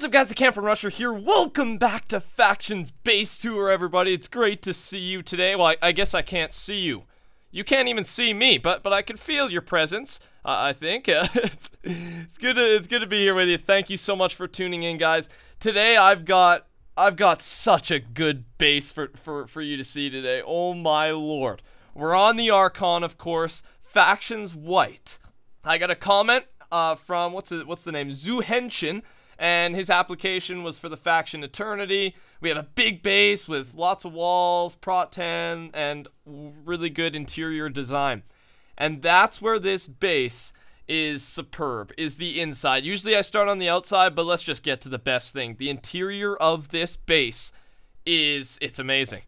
up, guys? TheCampingRusher here. Welcome back to Factions Base Tour, everybody. It's great to see you today. Well, I guess I can't see you. You can't even see me, but I can feel your presence. I think it's good to be here with you. Thank you so much for tuning in, guys. Today I've got such a good base for you to see today. Oh my lord. We're on the Archon, of course. Factions White. I got a comment from what's the name? Zuhenshin. And his application was for the faction Eternity. We have a big base with lots of walls, Prot 10, and really good interior design. And that's where this base is superb, is the inside. Usually I start on the outside, but let's just get to the best thing. The interior of this base it's amazing.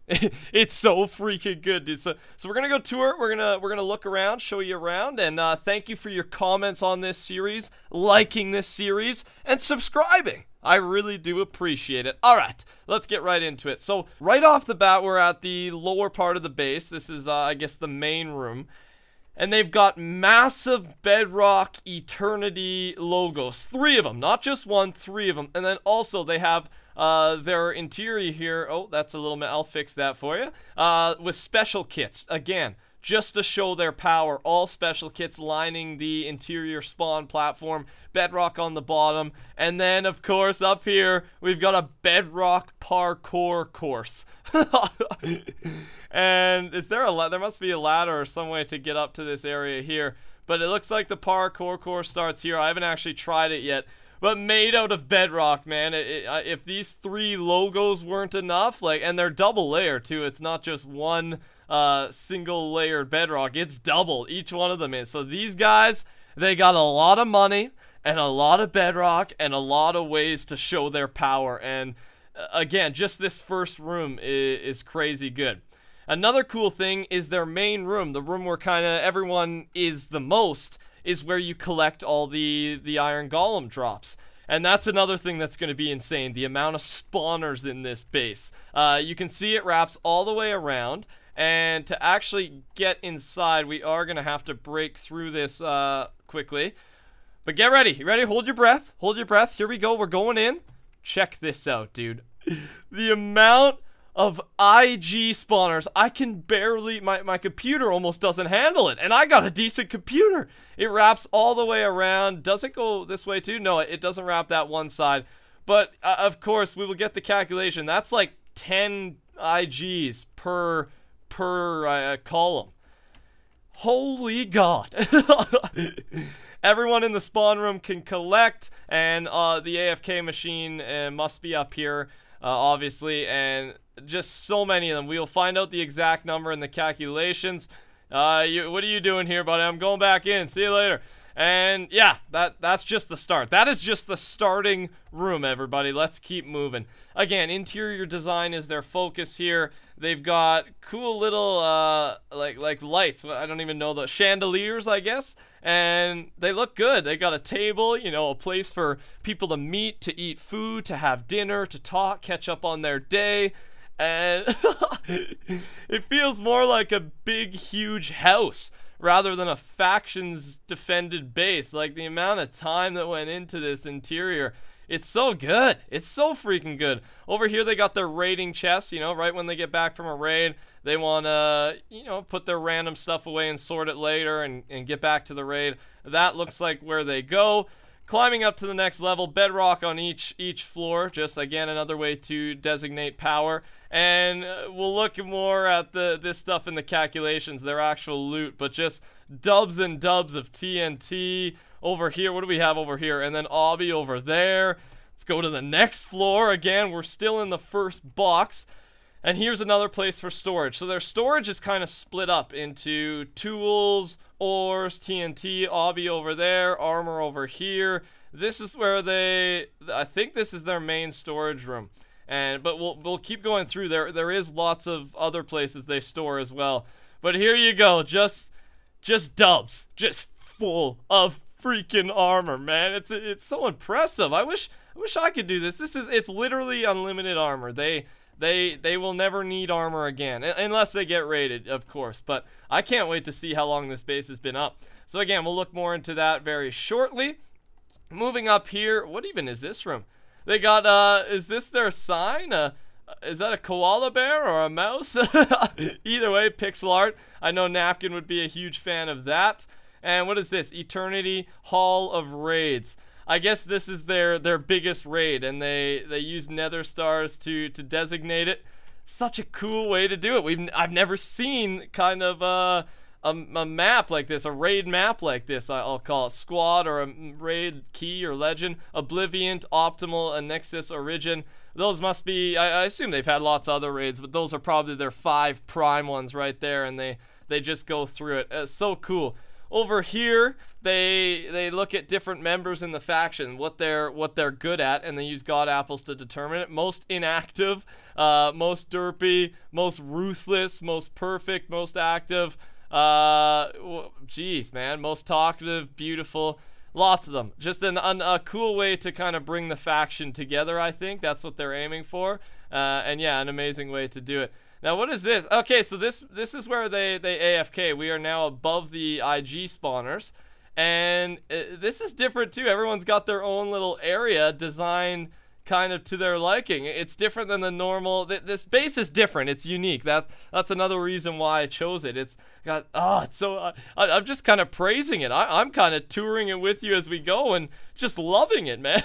It's so freaking good, dude. So we're gonna go tour. We're gonna look around, show you around, and thank you for your comments on this series, liking this series, and subscribing. I really do appreciate it. All right, let's get right into it. So right off the bat, we're at the lower part of the base. This is I guess the main room. And they've got massive Bedrock Eternity logos. 3 of them, not just one, 3 of them. And then also they have their interior here. Oh, that's a little bit. I'll fix that for you. With special kits. Again, just to show their power. All special kits lining the interior spawn platform. Bedrock on the bottom. And then, of course, up here, we've got a Bedrock parkour course. And is there there must be a ladder or some way to get up to this area here. But it looks like the parkour course starts here. I haven't actually tried it yet. But made out of Bedrock, man. If these 3 logos weren't enough, and they're double layer too. It's not just one single layered Bedrock. It's double. Each one of them is. So these guys, they got a lot of money and a lot of Bedrock and a lot of ways to show their power. And again, just this first room is crazy good. Another cool thing is their main room, the room where kind of everyone is the most, is where you collect all the Iron Golem drops. And that's another thing that's going to be insane, the amount of spawners in this base. You can see it wraps all the way around, and to actually get inside, we are going to have to break through this quickly. But get ready. You ready? Hold your breath. Hold your breath. Here we go. We're going in. Check this out, dude. The amount of IG spawners, I can barely, my computer almost doesn't handle it, and I got a decent computer. It wraps all the way around. Does it go this way too? No, it doesn't wrap that one side, but of course we will get the calculation. That's like 10 IGs per column. Holy God. Everyone in the spawn room can collect, and the AFK machine must be up here, obviously, and just so many of them. We'll find out the exact number in the calculations. What are you doing here, buddy? I'm going back in. See you later. And yeah, that's just the start. That is just the starting room, everybody. Let's keep moving. Again, interior design is their focus here. They've got cool little like lights. I don't even know, the chandeliers, I guess. And they look good. They got a table, you know, a place for people to meet, to eat food, to have dinner, to talk, catch up on their day. And it feels more like a big, huge house rather than a faction's defended base. Like, the amount of time that went into this interior, it's so good. It's so freaking good. Over here, they got their raiding chests, you know, right when they get back from a raid. They want to, you know, put their random stuff away and sort it later and get back to the raid. That looks like where they go. Climbing up to the next level, Bedrock on each floor. Just, again, another way to designate power. And we'll look more at this stuff in the calculations, their actual loot. But just dubs and dubs of TNT over here. What do we have over here? And then Obby over there. Let's go to the next floor. Again, we're still in the first box. And here's another place for storage. So their storage is kind of split up into tools, ores, TNT, Obby over there, armor over here. This is where I think this is their main storage room. But we'll keep going through. There is lots of other places they store as well. But here you go, just dubs, just full of freaking armor, man. It's so impressive. I wish I could do this. It's literally unlimited armor. They will never need armor again, unless they get raided, of course. But I can't wait to see how long this base has been up. So again, we'll look more into that very shortly. Moving up here, what even is this room? They got, is this their sign? Is that a koala bear or a mouse? Either way, pixel art. I know Napkin would be a huge fan of that. And what is this? Eternity Hall of Raids. I guess this is their biggest raid, and they use nether stars to designate it. Such a cool way to do it. I've never seen kind of a map like this, a raid map like this. I'll call it squad or a raid key or legend. Oblivion, Optimal, and Nexus Origin. Those must be, I assume they've had lots of other raids, but those are probably their 5 prime ones right there, and they just go through it. So cool. Over here, they look at different members in the faction, what they're good at, and they use god apples to determine it. Most inactive, most derpy, most ruthless, most perfect, most active. Geez, man, most talkative, beautiful. Lots of them. Just a cool way to kind of bring the faction together, I think. That's what they're aiming for. And yeah, an amazing way to do it. Now, what is this? Okay, so this is where they AFK. We are now above the IG spawners. And this is different, too. Everyone's got their own little area designed kind of to their liking. It's different than the normal. This base is different. It's unique. That's another reason why I chose it. It's got, it's so, I'm just kind of praising it. I'm kind of touring it with you as we go and just loving it, man.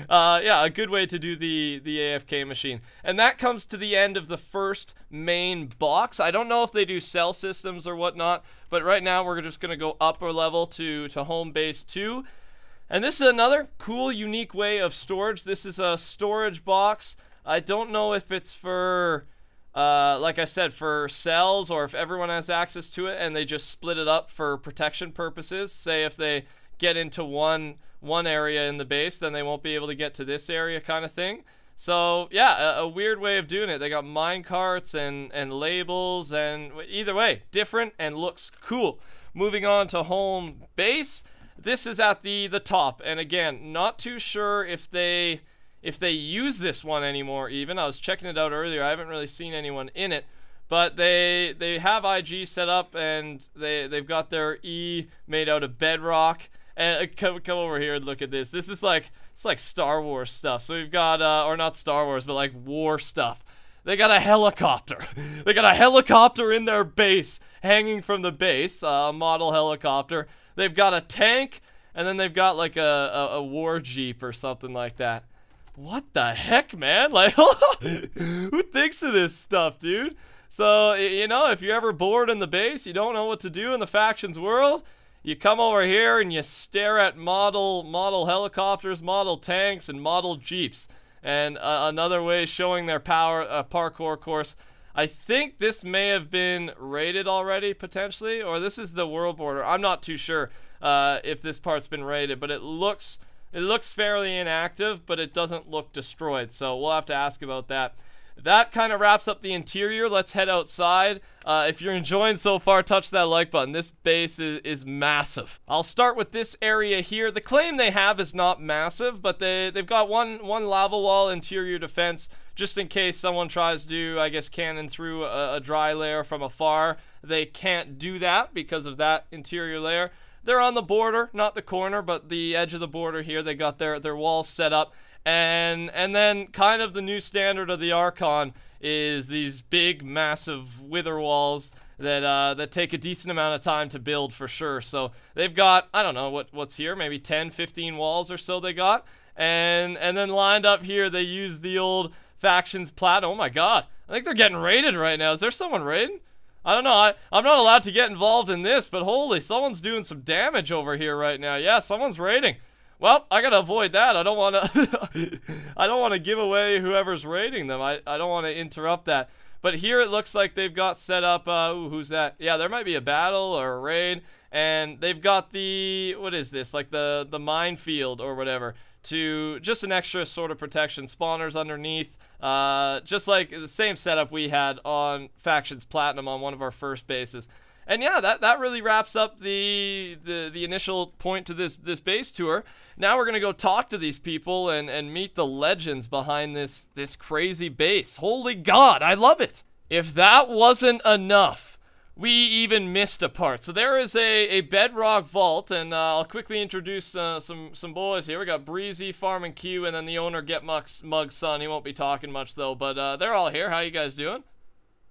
Yeah, a good way to do the AFK machine. And that comes to the end of the first main box. I don't know if they do cell systems or whatnot, but right now we're just going to go upper level to home base 2. And this is another cool, unique way of storage. This is a storage box. I don't know if it's for, like I said, for cells, or if everyone has access to it and they just split it up for protection purposes. Say if they get into one area in the base, then they won't be able to get to this area, kind of thing. So yeah, a weird way of doing it. They got mine carts and labels, and either way, different and looks cool. Moving on to home base. This is at the top, and again, not too sure if they use this one anymore. Even I was checking it out earlier. I haven't really seen anyone in it, but they have IG set up, and they've got their E made out of bedrock. And come over here and look at this. This is it's like Star Wars stuff. So we've got or not Star Wars, but like war stuff. They got a helicopter. They got a helicopter in their base, hanging from the base, a model helicopter. They've got a tank, and then they've got like a war jeep or something like that. What the heck, man? Like, who thinks of this stuff, dude? So, you know, if you're ever bored in the base, you don't know what to do in the factions world, you come over here and you stare at model helicopters, model tanks, and model jeeps. And another way showing their power, parkour course. I think this may have been raided already, potentially, or this is the world border. I'm not too sure if this part's been raided, but it looks fairly inactive, but it doesn't look destroyed, so we'll have to ask about that. That kind of wraps up the interior. Let's head outside. If you're enjoying so far, touch that like button. This base is massive. I'll start with this area here. The claim they have is not massive, but they've got one lava wall interior defense, just in case someone tries to, I guess, cannon through a dry layer from afar. They can't do that because of that interior layer. They're on the border, not the corner, but the edge of the border here. They got their walls set up. And then kind of the new standard of the Archon is these big, massive wither walls that take a decent amount of time to build for sure. So they've got, I don't know what's here, maybe 10, 15 walls or so they got. And then lined up here, they use the old factions plat. Oh my god, I think they're getting raided right now. Is there someone raiding? I don't know. I'm not allowed to get involved in this, but holy, someone's doing some damage over here right now. Yeah, someone's raiding. Well, I gotta avoid that. I don't want to I don't want to give away whoever's raiding them. I don't want to interrupt that. But here it looks like they've got set up, ooh, who's that? Yeah, there might be a battle or a raid, and they've got the, what is this? Like the minefield or whatever, to just an extra sort of protection. Spawners underneath, just like the same setup we had on Factions Platinum on one of our first bases. And yeah, that really wraps up the initial point to this base tour. Now we're gonna go talk to these people and meet the legends behind this crazy base. Holy God, I love it. If that wasn't enough, we even missed a part. So there is a bedrock vault, and I'll quickly introduce some boys here. We got Breezy, Farm and Q, and then the owner, Get Mug's son. He won't be talking much though, but they're all here. How you guys doing?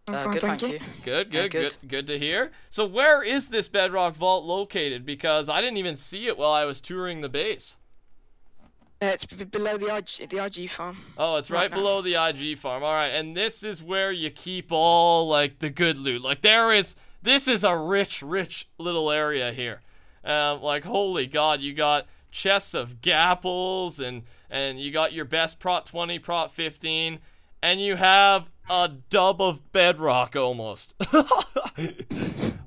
Good, thank you. Good to hear. So where is this bedrock vault located? Because I didn't even see it while I was touring the base. It's below the IG farm. Oh, it's right below the IG farm. All right, and this is where you keep all like the good loot. Like this is a rich little area here. Like holy God, you got chests of gapples and you got your best prot 20, prot 15, and you have a dub of bedrock almost.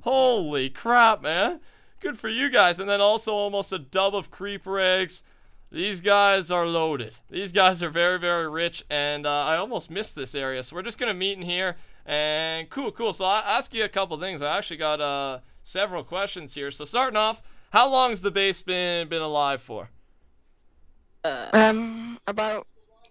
Holy crap, man. Good for you guys. And then also almost a dub of creeper eggs. These guys are loaded. These guys are very rich, and I almost missed this area. So we're just going to meet in here, and cool. So I'll ask you a couple things. I actually got several questions here. So starting off, how long has the base been alive for? About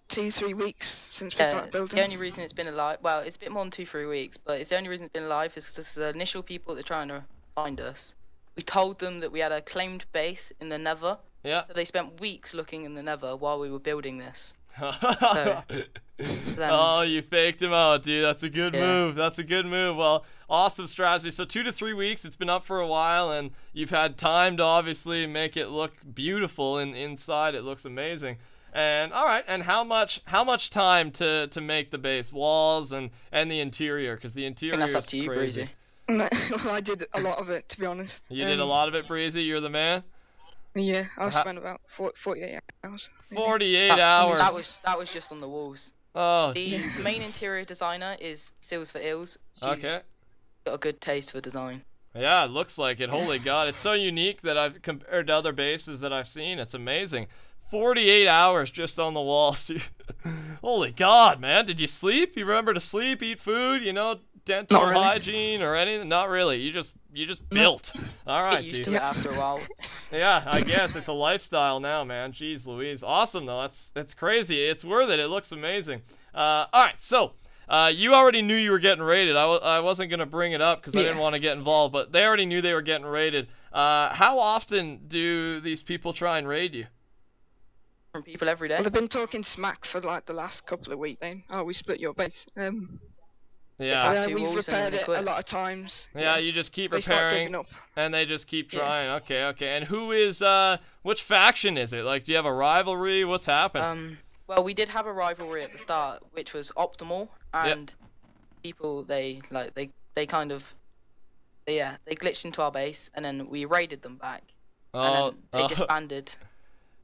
2-3 weeks since we started building. The only reason it's been alive, well, it's a bit more than 2-3 weeks, but it's the only reason it's been alive is because the initial people that are trying to find us, we told them that we had a claimed base in the Nether. Yeah. So they spent weeks looking in the Nether while we were building this. Oh, you faked him out, dude. That's a good move. That's a good move. Well, awesome strategy. So 2 to 3 weeks. It's been up for a while, and you've had time to obviously make it look beautiful. And inside, it looks amazing. And all right. And how much time to make the base walls and the interior? Because the interior that's up is to you, crazy. Breezy. I did a lot of it, to be honest. You did a lot of it, Breezy. You're the man. Yeah, I spent about 48 hours. Maybe. 48 hours. That was just on the walls. Oh. The main interior designer is Seals for Ills. She's got a good taste for design. Yeah, it looks like it. Holy God, it's so unique that I've compared to other bases that I've seen. It's amazing. 48 hours just on the walls, dude. Holy God, man. Did you sleep? You remember to sleep, eat food, you know, dental hygiene or anything? Not really. You just built. All right, Get used to it after a while. Yeah, I guess it's a lifestyle now, man. Jeez Louise. Awesome though. That's crazy. It's worth it. It looks amazing. All right, so you already knew you were getting raided. I wasn't gonna bring it up because I didn't want to get involved, but they already knew they were getting raided. How often do these people try and raid you? From people every day. Well, they've been talking smack for like the last couple of weeks. Oh, we split your base. Yeah, we've repaired it a lot of times. Yeah, you just keep they repairing, start giving up. And they just keep trying. Okay. And who is which faction is it? Like, do you have a rivalry? What's happened? Well, we did have a rivalry at the start, which was Optimal, and people they glitched into our base, and then we raided them back, and then they disbanded,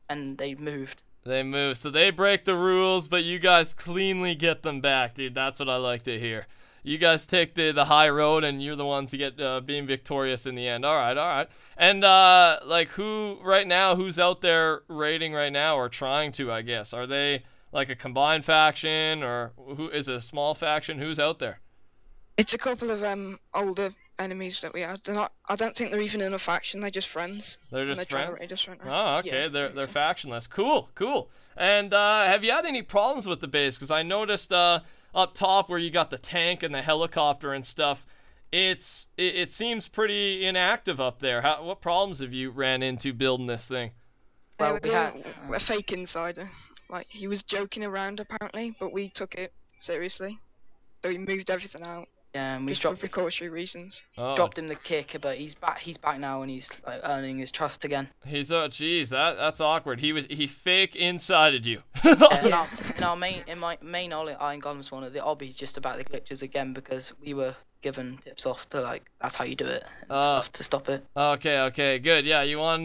and they moved. They move, so they break the rules, but you guys cleanly get them back, dude. That's what I like to hear. You guys take the high road, and you're the ones who get being victorious in the end. All right. And like who's out there raiding right now, or trying to? I guess are they like a combined faction, or who is it a small faction? Who's out there? It's a couple of older enemies that we had. They're not. I don't think they're even in a faction. They're just friends. They're just friends. Trying to raid us right now. Oh, okay. They're factionless. Cool. And have you had any problems with the base? Because I noticed up top where you got the tank and the helicopter and stuff, it seems pretty inactive up there. What problems have you ran into building this thing? Well, we had a fake insider. Like, he was joking around apparently, but we took it seriously. So we moved everything out. Yeah, and we just for precautionary reasons. Dropped him the kick, but he's back now, and he's like earning his trust again. Geez, that's awkward. He fake incited you. In my main Iron Golem spawner, the obby's just about the glitches again, because we were given tips off to like that's how you do it and stuff to stop it. Okay, good. Yeah, you want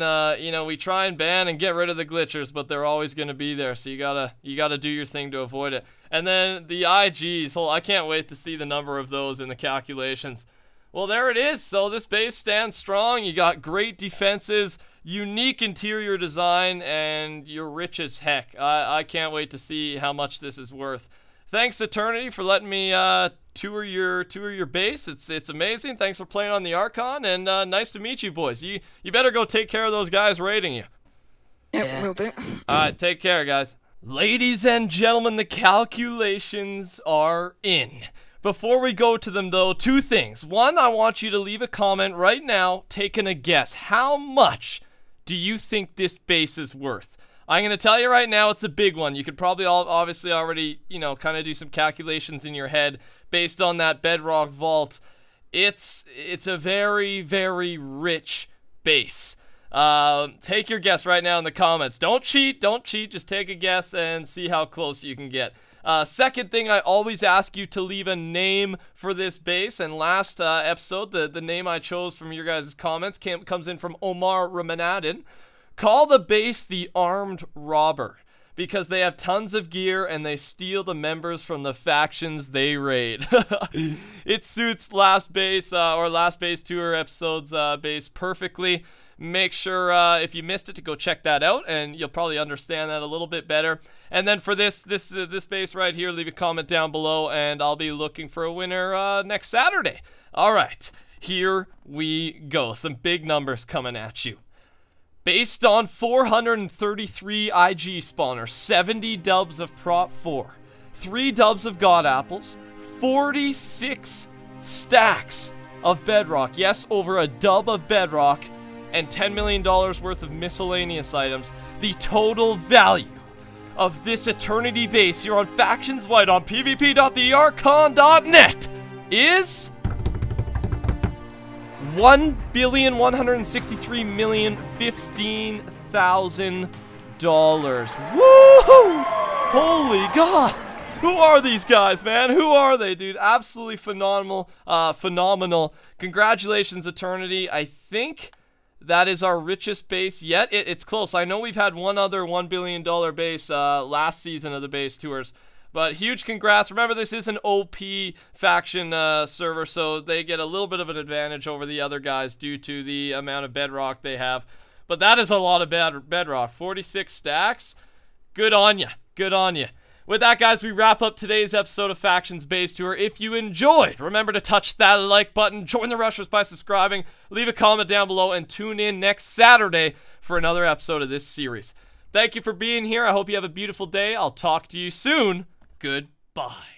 we try and ban and get rid of the glitchers, but they're always gonna be there, so you gotta do your thing to avoid it. And then the IGs, I can't wait to see the number of those in the calculations. Well, there it is. So this base stands strong. You got great defenses, unique interior design, and you're rich as heck. I can't wait to see how much this is worth. Thanks, Eternity, for letting me tour your base. It's amazing. Thanks for playing on the Archon, and nice to meet you, boys. You better go take care of those guys raiding you. Yep, will do. All right, take care, guys. Ladies and gentlemen, the calculations are in. Before we go to them, though, two things. One, I want you to leave a comment right now taking a guess. How much do you think this base is worth? I'm going to tell you right now, it's a big one. You could probably obviously already, you know, kind of do some calculations in your head based on that bedrock vault. It's a very, very rich base. Take your guess right now in the comments. Don't cheat, just take a guess and see how close you can get. Second thing, I always ask you to leave a name for this base, and last episode, the name I chose from your guys' comments comes in from Omar Ramanadin. Call the base the Armed Robber, because they have tons of gear and they steal the members from the factions they raid. It suits last base tour episodes base perfectly. Make sure if you missed it to go check that out, and you'll probably understand that a little bit better. And then for this base right here, leave a comment down below, and I'll be looking for a winner next Saturday. All right, here we go. Some big numbers coming at you. Based on 433 IG spawners, 70 dubs of Prop 4, 3 dubs of God Apples, 46 stacks of Bedrock. Yes, over a dub of Bedrock, and $10 million worth of miscellaneous items. The total value of this Eternity base here on Factions White on pvp.thearchon.net is $1,163,015,000. Woo! Holy God! Who are these guys, man? Who are they, dude? Absolutely phenomenal. Congratulations, Eternity. I think that is our richest base yet. It's close. I know we've had one other $1 billion base last season of the base tours. But huge congrats. Remember, this is an OP faction server, so they get a little bit of an advantage over the other guys due to the amount of bedrock they have. But that is a lot of bedrock. 46 stacks. Good on ya. Good on ya. With that, guys, we wrap up today's episode of Factions Base Tour. If you enjoyed, remember to touch that like button, join the rushers by subscribing, leave a comment down below, and tune in next Saturday for another episode of this series. Thank you for being here. I hope you have a beautiful day. I'll talk to you soon. Goodbye.